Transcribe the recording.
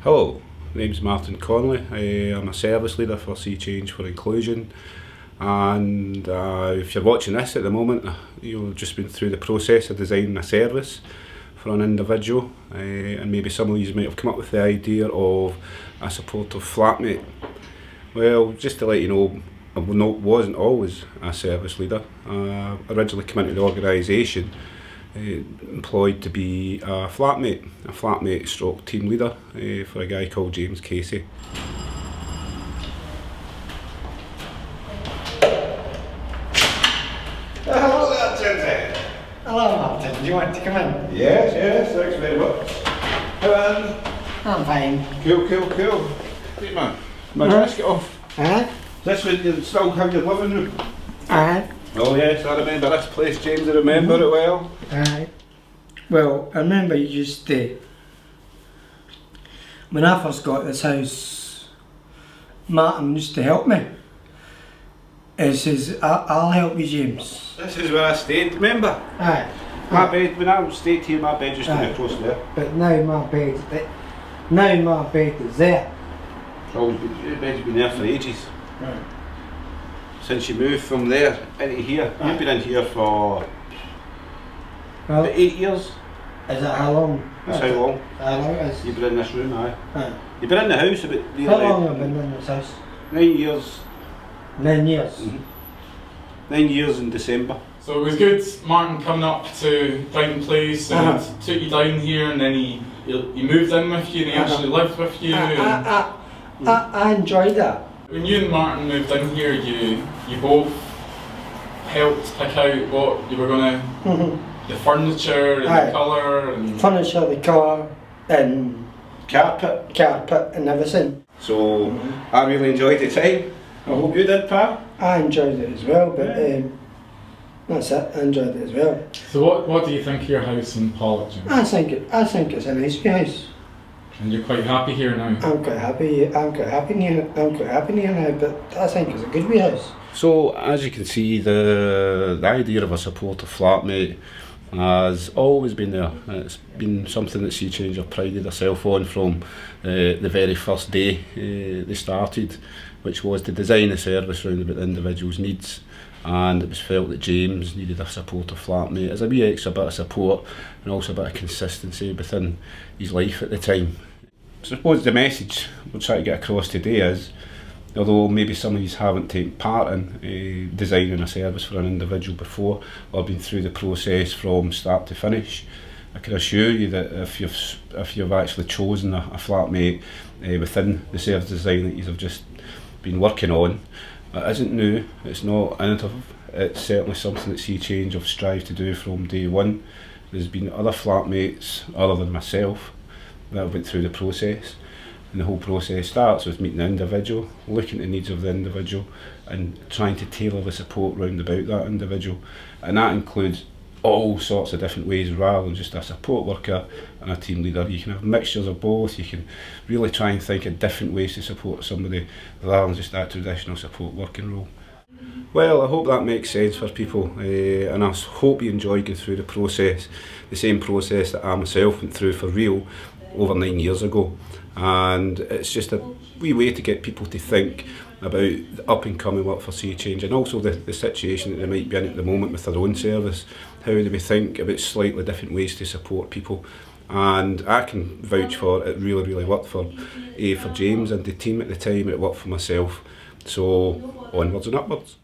Hello, my name's Martin Connolly. I'm a service leader for Sea Change for Inclusion, and if you're watching this at the moment, you've just been through the process of designing a service for an individual, and maybe some of you might have come up with the idea of a supportive flatmate. Well, just to let you know, I wasn't always a service leader. I originally came into the organisation employed to be a flatmate stroke team leader for a guy called James Casey. Hello there, Jonesy. Hello, Martin. Do you want to come in? Yes, thanks very much. I'm fine. Cool. Wait, man. My dress get off. This one, you still have your living room? Oh yes, I remember this place, James, I remember it well. Well, I remember you used to, when I first got this house, Martin used to help me. He says, I'll help you, James. This is where I stayed, remember? My bed, when I stayed here, my bed used to be across there. But now my bed is there. Your bed's been there for ages. Right. Since you moved from there into here. You've been in here for Well, about 8 years. Is that how long? That's how long? How long it is? You've been in this room, aye. You've been in the house about How long have I been in this house? 9 years. 9 years. 9 years in December. So it was good, Martin coming up to Brighton Place and took you down here, and then he moved in with you and he actually lived with you. I enjoyed that. When you and Martin moved in here, you both helped pick out what you were going to, the furniture and the colour. And furniture, the colour and Carpet and everything. So I really enjoyed the time. I hope you did, pal. I enjoyed it as well, but that's it, I enjoyed it as well. So what do you think of your house in Pollard, Jim? I think it's a nice house. And you're quite happy here now? I'm quite happy here now, but I think it's a good wee house. So as you can see, the idea of a supportive flatmate has always been there. It's been something that Sea Change have prided themselves on from the very first day they started, which was to design a service around about the individual's needs. And it was felt that James needed a supportive flatmate as a wee extra bit of support and also a bit of consistency within his life at the time. So I suppose the message we're trying to get across today is, although maybe some of you haven't taken part in designing a service for an individual before or been through the process from start to finish, I can assure you that if you've actually chosen a flatmate within the service design that you have just been working on, it isn't new, it's not innovative, it's certainly something that Sea Change have strived to do from day one. There's been other flatmates other than myself that have went through the process, and the whole process starts with meeting the individual, looking at the needs of the individual and trying to tailor the support round about that individual, and that includes all sorts of different ways rather than just a support worker and a team leader. You can have mixtures of both. You can really try and think of different ways to support somebody rather than just that traditional support working role. Well, I hope that makes sense for people, and I hope you enjoy going through the process, the same process that I myself went through for real over 9 years ago. And it's just a wee way to get people to think about the up and coming work for Sea Change, and also the situation that they might be in at the moment with their own service. How do we think about slightly different ways to support people? And I can vouch for it really worked for James and the team at the time. It worked for myself. So onwards and upwards.